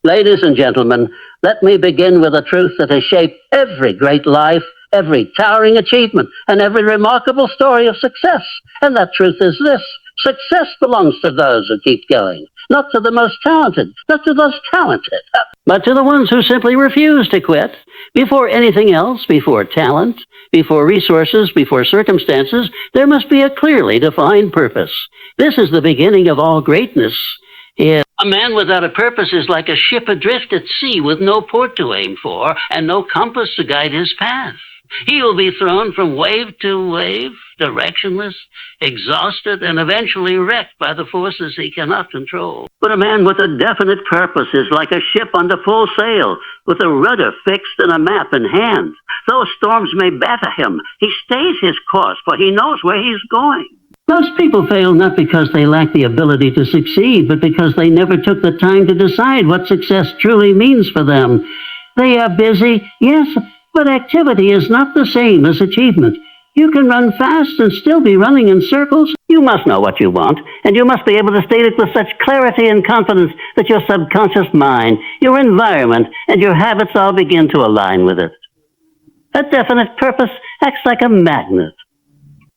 Ladies and gentlemen, let me begin with a truth that has shaped every great life, every towering achievement, and every remarkable story of success. And that truth is this: success belongs to those who keep going, not to the most talented, not to those talented, but to the ones who simply refuse to quit. Before anything else, before talent, before resources, before circumstances, there must be a clearly defined purpose. This is the beginning of all greatness. A man without a purpose is like a ship adrift at sea with no port to aim for and no compass to guide his path. He will be thrown from wave to wave, directionless, exhausted, and eventually wrecked by the forces he cannot control. But a man with a definite purpose is like a ship under full sail, with a rudder fixed and a map in hand. Though storms may batter him, he stays his course, for he knows where he's going. Most people fail not because they lack the ability to succeed, but because they never took the time to decide what success truly means for them. They are busy, yes, but activity is not the same as achievement. You can run fast and still be running in circles. You must know what you want, and you must be able to state it with such clarity and confidence that your subconscious mind, your environment, and your habits all begin to align with it. A definite purpose acts like a magnet.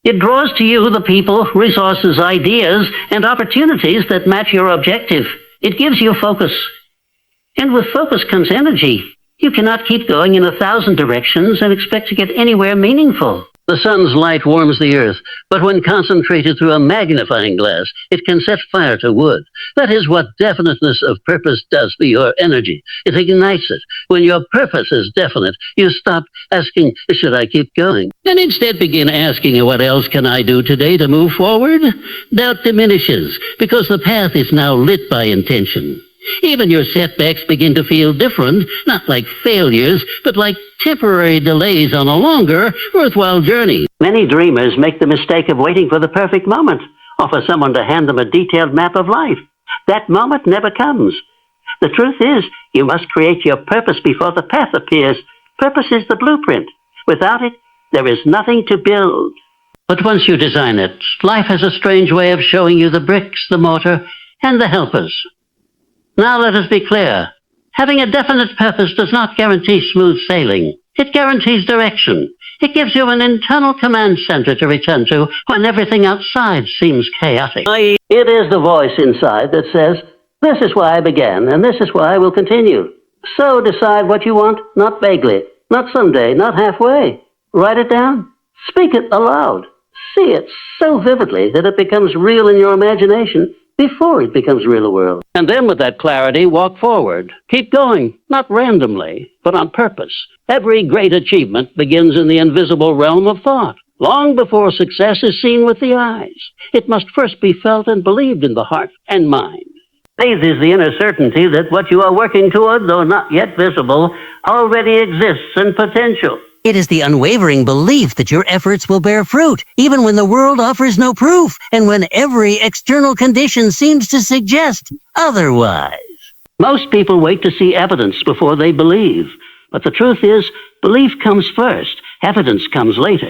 It draws to you the people, resources, ideas, and opportunities that match your objective. It gives you focus. And with focus comes energy. You cannot keep going in 1,000 directions and expect to get anywhere meaningful. The sun's light warms the earth, but when concentrated through a magnifying glass, it can set fire to wood. That is what definiteness of purpose does for your energy. It ignites it. When your purpose is definite, you stop asking, should I keep going? And instead begin asking, what else can I do today to move forward? Doubt diminishes, because the path is now lit by intention. Even your setbacks begin to feel different, not like failures, but like temporary delays on a longer, worthwhile journey. Many dreamers make the mistake of waiting for the perfect moment, or for someone to hand them a detailed map of life. That moment never comes. The truth is, you must create your purpose before the path appears. Purpose is the blueprint. Without it, there is nothing to build. But once you design it, life has a strange way of showing you the bricks, the mortar, and the helpers. Now let us be clear. Having a definite purpose does not guarantee smooth sailing. It guarantees direction. It gives you an internal command center to return to when everything outside seems chaotic. It is the voice inside that says, this is why I began, and this is why I will continue. So decide what you want, not vaguely, not someday, not halfway. Write it down. Speak it aloud. See it so vividly that it becomes real in your imagination before it becomes real world. And then with that clarity, walk forward. Keep going, not randomly, but on purpose. Every great achievement begins in the invisible realm of thought. Long before success is seen with the eyes, it must first be felt and believed in the heart and mind. Faith is the inner certainty that what you are working toward, though not yet visible, already exists in potential. It is the unwavering belief that your efforts will bear fruit, even when the world offers no proof, and when every external condition seems to suggest otherwise. Most people wait to see evidence before they believe. But the truth is, belief comes first, evidence comes later.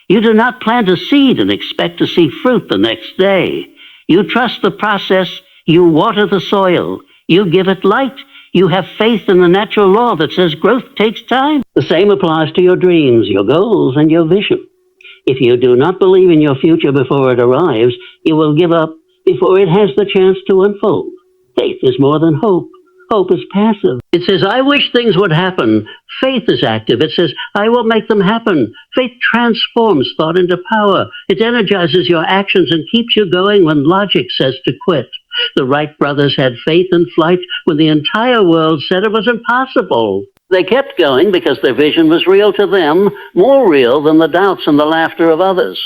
You do not plant a seed and expect to see fruit the next day. You trust the process, you water the soil, you give it light. You have faith in the natural law that says growth takes time. The same applies to your dreams, your goals, and your vision. If you do not believe in your future before it arrives, you will give up before it has the chance to unfold. Faith is more than hope. Hope is passive. It says, I wish things would happen. Faith is active. It says, I will make them happen. Faith transforms thought into power. It energizes your actions and keeps you going when logic says to quit. The Wright brothers had faith in flight when the entire world said it was impossible. They kept going because their vision was real to them, more real than the doubts and the laughter of others.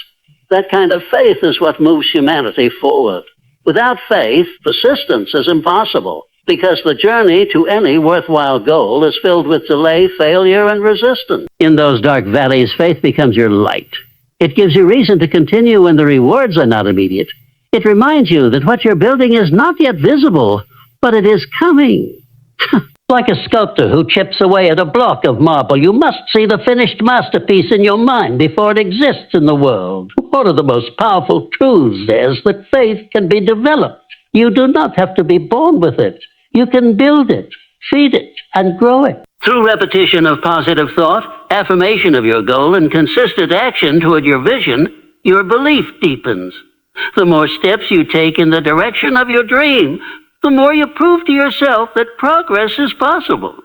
That kind of faith is what moves humanity forward. Without faith, persistence is impossible, because the journey to any worthwhile goal is filled with delay, failure, and resistance. In those dark valleys, faith becomes your light. It gives you reason to continue when the rewards are not immediate. It reminds you that what you're building is not yet visible, but it is coming. Like a sculptor who chips away at a block of marble, you must see the finished masterpiece in your mind before it exists in the world. One of the most powerful truths is that faith can be developed. You do not have to be born with it. You can build it. Feed it and grow it. Through repetition of positive thought, affirmation of your goal, and consistent action toward your vision, your belief deepens. The more steps you take in the direction of your dream, the more you prove to yourself that progress is possible.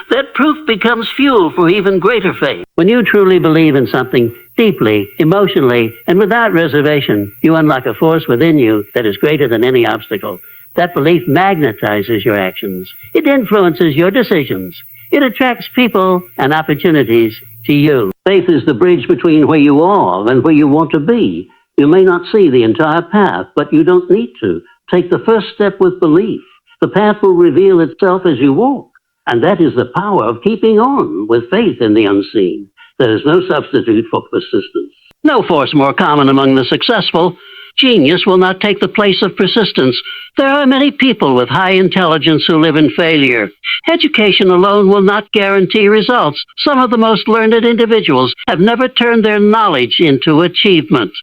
That proof becomes fuel for even greater faith. When you truly believe in something deeply, emotionally, and without reservation, you unlock a force within you that is greater than any obstacle. That belief magnetizes your actions. It influences your decisions. It attracts people and opportunities to you. Faith is the bridge between where you are and where you want to be. You may not see the entire path, but you don't need to. Take the first step with belief. The path will reveal itself as you walk. And that is the power of keeping on with faith in the unseen. There is no substitute for persistence. No force more common among the successful. Genius will not take the place of persistence. There are many people with high intelligence who live in failure. Education alone will not guarantee results. Some of the most learned individuals have never turned their knowledge into achievement.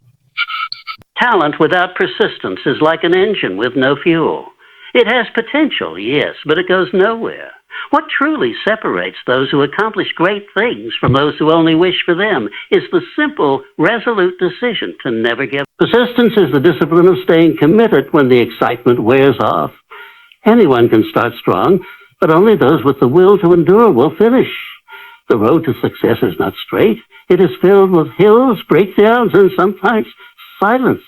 Talent without persistence is like an engine with no fuel. It has potential, yes, but it goes nowhere. What truly separates those who accomplish great things from those who only wish for them is the simple, resolute decision to never give up. Persistence is the discipline of staying committed when the excitement wears off. Anyone can start strong, but only those with the will to endure will finish. The road to success is not straight. It is filled with hills, breakdowns, and sometimes silence.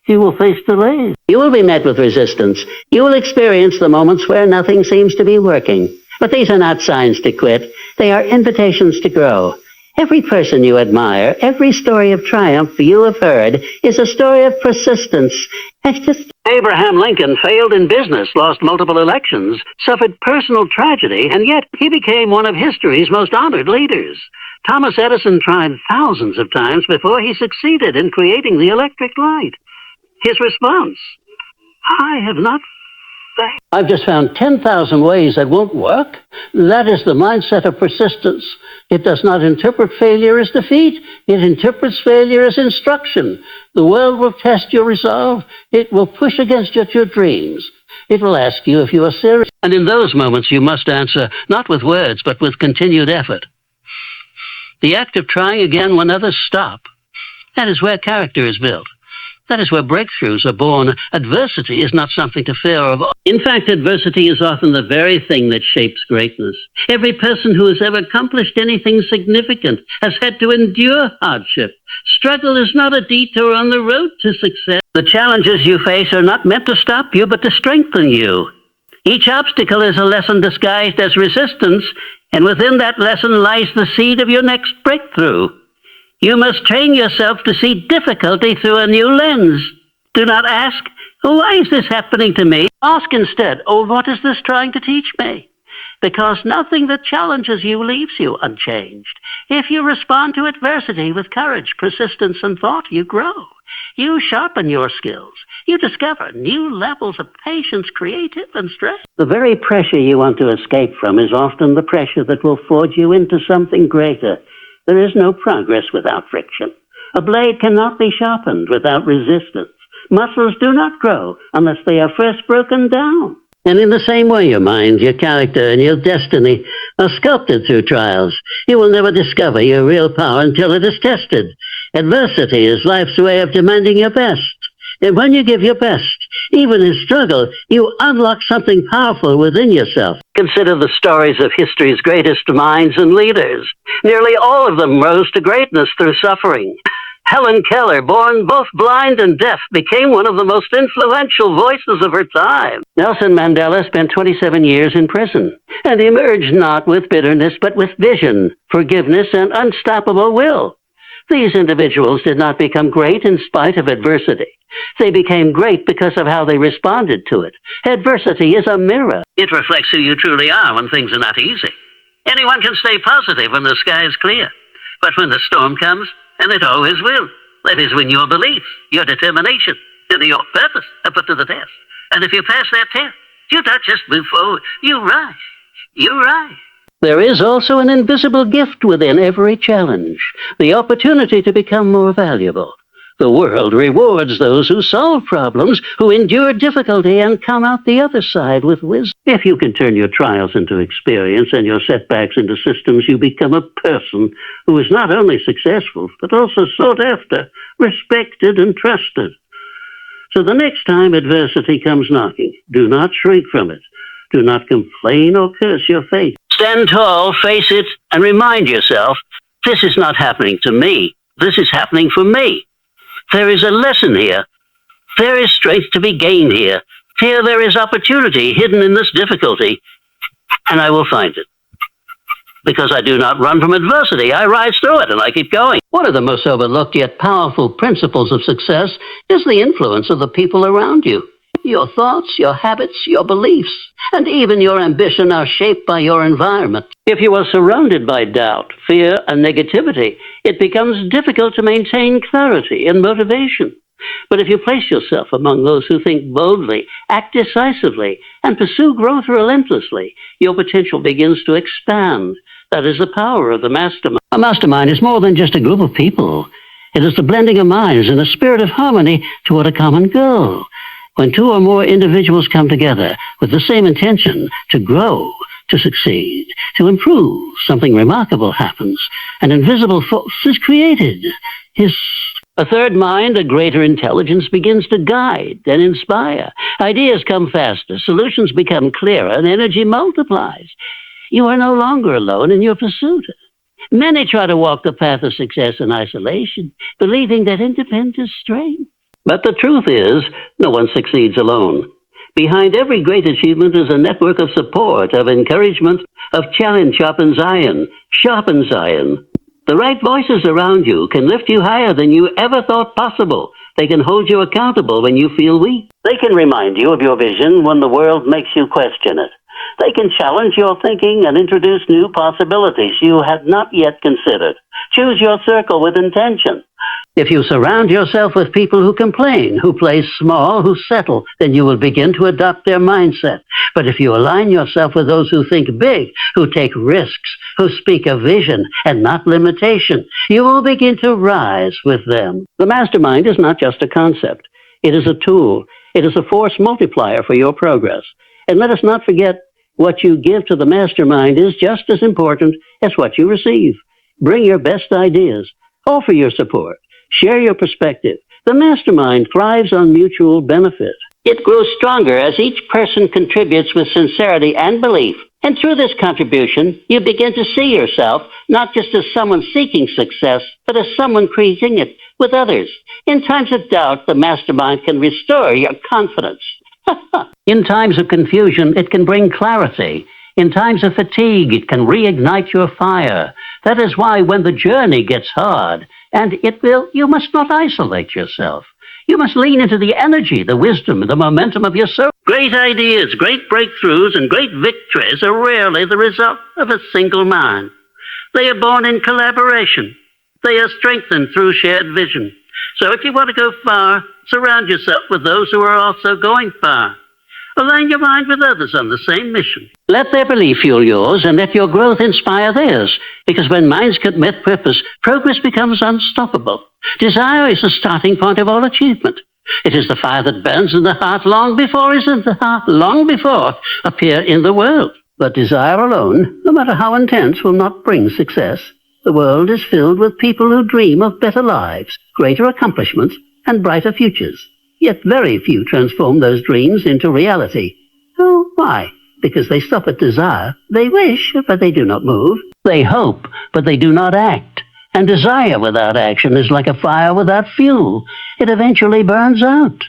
You will face delays. You will be met with resistance. You will experience the moments where nothing seems to be working. But these are not signs to quit. They are invitations to grow. Every person you admire, every story of triumph you have heard, is a story of persistence. Abraham Lincoln failed in business, lost multiple elections, suffered personal tragedy, and yet he became one of history's most honored leaders. Thomas Edison tried thousands of times before he succeeded in creating the electric light. His response, I have not failed. I've just found 10,000 ways that won't work. That is the mindset of persistence. It does not interpret failure as defeat. It interprets failure as instruction. The world will test your resolve. It will push against your dreams. It will ask you if you are serious. And in those moments you must answer, not with words, but with continued effort. The act of trying again when others stop. That is where character is built. That is where breakthroughs are born. Adversity is not something to fear of. In fact, adversity is often the very thing that shapes greatness. Every person who has ever accomplished anything significant has had to endure hardship. Struggle is not a detour on the road to success. The challenges you face are not meant to stop you, but to strengthen you. Each obstacle is a lesson disguised as resistance, and within that lesson lies the seed of your next breakthrough. You must train yourself to see difficulty through a new lens. Do not ask, why is this happening to me? Ask instead, what is this trying to teach me? Because nothing that challenges you leaves you unchanged. If you respond to adversity with courage, persistence, and thought, you grow. You sharpen your skills. You discover new levels of patience, creative, and strength. The very pressure you want to escape from is often the pressure that will forge you into something greater. There is no progress without friction. A blade cannot be sharpened without resistance. Muscles do not grow unless they are first broken down. And in the same way, your mind, your character, and your destiny are sculpted through trials. You will never discover your real power until it is tested. Adversity is life's way of demanding your best. And when you give your best, even in struggle, you unlock something powerful within yourself. Consider the stories of history's greatest minds and leaders. Nearly all of them rose to greatness through suffering. Helen Keller, born both blind and deaf, became one of the most influential voices of her time. Nelson Mandela spent 27 years in prison and emerged not with bitterness, but with vision, forgiveness, and unstoppable will. These individuals did not become great in spite of adversity. They became great because of how they responded to it. Adversity is a mirror. It reflects who you truly are when things are not easy. Anyone can stay positive when the sky is clear. But when the storm comes, and it always will, that is when your belief, your determination, and your purpose are put to the test. And if you pass that test, you don't just move forward. You rise. You rise. There is also an invisible gift within every challenge, the opportunity to become more valuable. The world rewards those who solve problems, who endure difficulty and come out the other side with wisdom. If you can turn your trials into experience and your setbacks into systems, you become a person who is not only successful, but also sought after, respected, and trusted. So the next time adversity comes knocking, do not shrink from it. Do not complain or curse your fate. Stand tall, face it, and remind yourself, this is not happening to me. This is happening for me. There is a lesson here. There is strength to be gained here. Here there is opportunity hidden in this difficulty, and I will find it. Because I do not run from adversity. I rise through it, and I keep going. One of the most overlooked yet powerful principles of success is the influence of the people around you. Your thoughts, your habits, your beliefs, and even your ambition are shaped by your environment. If you are surrounded by doubt, fear, and negativity, it becomes difficult to maintain clarity and motivation. But if you place yourself among those who think boldly, act decisively, and pursue growth relentlessly, your potential begins to expand. That is the power of the mastermind. A mastermind is more than just a group of people. It is the blending of minds in a spirit of harmony toward a common goal. When two or more individuals come together with the same intention to grow, to succeed, to improve, something remarkable happens. An invisible force is created. A third mind, a greater intelligence, begins to guide and inspire. Ideas come faster, solutions become clearer, and energy multiplies. You are no longer alone in your pursuit. Many try to walk the path of success in isolation, believing that independence is strength. But the truth is, no one succeeds alone. Behind every great achievement is a network of support, of encouragement, of challenge sharpens iron. The right voices around you can lift you higher than you ever thought possible. They can hold you accountable when you feel weak. They can remind you of your vision when the world makes you question it. They can challenge your thinking and introduce new possibilities you had not yet considered. Choose your circle with intention. If you surround yourself with people who complain, who play small, who settle, then you will begin to adopt their mindset. But if you align yourself with those who think big, who take risks, who speak of vision and not limitation, you will begin to rise with them. The mastermind is not just a concept. It is a tool. It is a force multiplier for your progress. And let us not forget, what you give to the mastermind is just as important as what you receive. Bring your best ideas. Offer your support. Share your perspective. The mastermind thrives on mutual benefit. It grows stronger as each person contributes with sincerity and belief. And through this contribution, you begin to see yourself not just as someone seeking success, but as someone creating it with others. In times of doubt, the mastermind can restore your confidence. In times of confusion, it can bring clarity. In times of fatigue, it can reignite your fire. That is why when the journey gets hard, and it will, you must not isolate yourself. You must lean into the energy, the wisdom, the momentum of your soul. Great ideas, great breakthroughs, and great victories are rarely the result of a single mind. They are born in collaboration. They are strengthened through shared vision. So if you want to go far, surround yourself with those who are also going far. Align your mind with others on the same mission. Let their belief fuel yours and let your growth inspire theirs. Because when minds commit purpose, progress becomes unstoppable. Desire is the starting point of all achievement. It is the fire that burns in the heart long before appear in the world. But desire alone, no matter how intense, will not bring success. The world is filled with people who dream of better lives, greater accomplishments, and brighter futures. Yet very few transform those dreams into reality. Oh, why? Because they stop at desire. They wish, but they do not move. They hope, but they do not act. And desire without action is like a fire without fuel. It eventually burns out.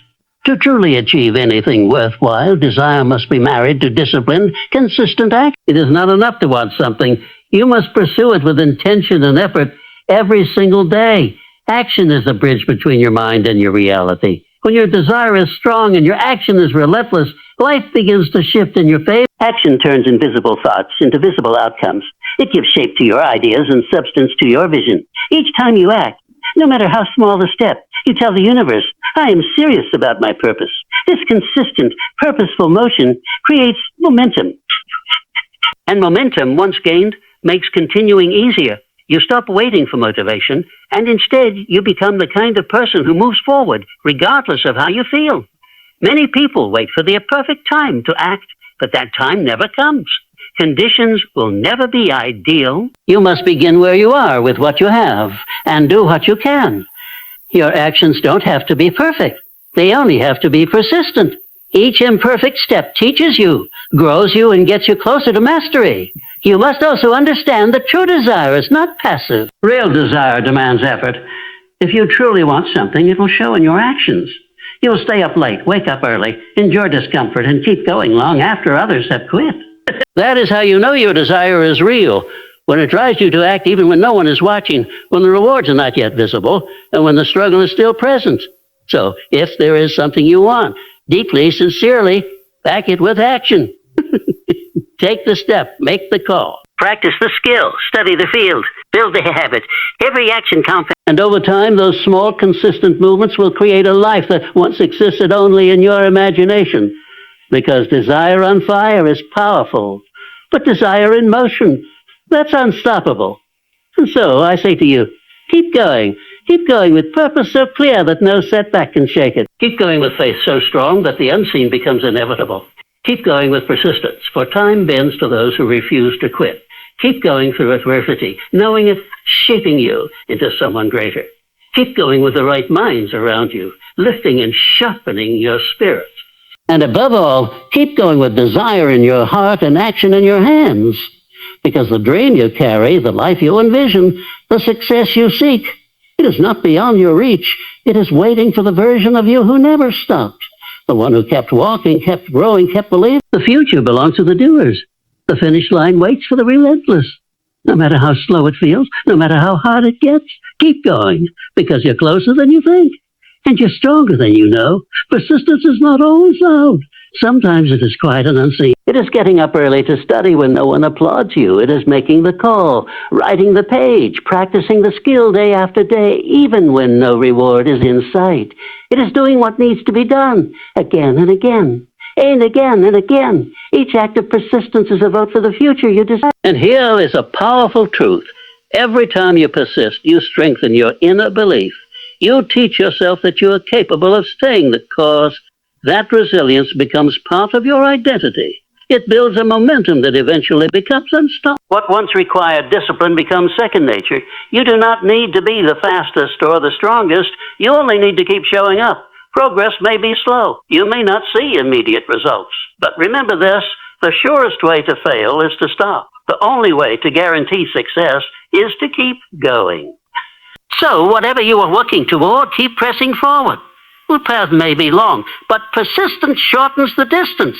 To truly achieve anything worthwhile, desire must be married to disciplined, consistent action. It is not enough to want something. You must pursue it with intention and effort every single day. Action is the bridge between your mind and your reality. When your desire is strong and your action is relentless, life begins to shift in your favor. Action turns invisible thoughts into visible outcomes. It gives shape to your ideas and substance to your vision. Each time you act, no matter how small the step, you tell the universe, I am serious about my purpose. This consistent, purposeful motion creates momentum. And momentum, once gained, makes continuing easier. You stop waiting for motivation, and instead you become the kind of person who moves forward, regardless of how you feel. Many people wait for their perfect time to act, but that time never comes. Conditions will never be ideal. You must begin where you are with what you have, and do what you can. Your actions don't have to be perfect. They only have to be persistent. Each imperfect step teaches you, grows you, and gets you closer to mastery. You must also understand that true desire is not passive. Real desire demands effort. If you truly want something, it will show in your actions. You'll stay up late, wake up early, endure discomfort, and keep going long after others have quit. That is how you know your desire is real, when it drives you to act even when no one is watching, when the rewards are not yet visible, and when the struggle is still present. So, if there is something you want, deeply, sincerely, back it with action. Take the step, make the call. Practice the skill, study the field, build the habit. Every action counts. And over time, those small, consistent movements will create a life that once existed only in your imagination. Because desire on fire is powerful, but desire in motion, that's unstoppable. And so I say to you, keep going with purpose so clear that no setback can shake it. Keep going with faith so strong that the unseen becomes inevitable. Keep going with persistence, for time bends to those who refuse to quit. Keep going through adversity, knowing it's shaping you into someone greater. Keep going with the right minds around you, lifting and sharpening your spirit. And above all, keep going with desire in your heart and action in your hands. Because the dream you carry, the life you envision, the success you seek, it is not beyond your reach. It is waiting for the version of you who never stopped. The one who kept walking, kept growing, kept believing. The future belongs to the doers. The finish line waits for the relentless. No matter how slow it feels, no matter how hard it gets, keep going, because you're closer than you think. And you're stronger than you know. Persistence is not always loud. Sometimes it is quiet and unseen. It is getting up early to study when no one applauds you. It is making the call, writing the page, practicing the skill day after day, even when no reward is in sight. It is doing what needs to be done, again and again, and again and again. Each act of persistence is a vote for the future you desire. And here is a powerful truth. Every time you persist, you strengthen your inner belief. You teach yourself that you are capable of staying the course. That resilience becomes part of your identity. It builds a momentum that eventually becomes unstoppable. What once required discipline becomes second nature. You do not need to be the fastest or the strongest. You only need to keep showing up. Progress may be slow. You may not see immediate results. But remember this, the surest way to fail is to stop. The only way to guarantee success is to keep going. So, whatever you are working toward, keep pressing forward. The path may be long, but persistence shortens the distance.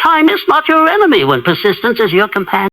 Time is not your enemy when persistence is your companion.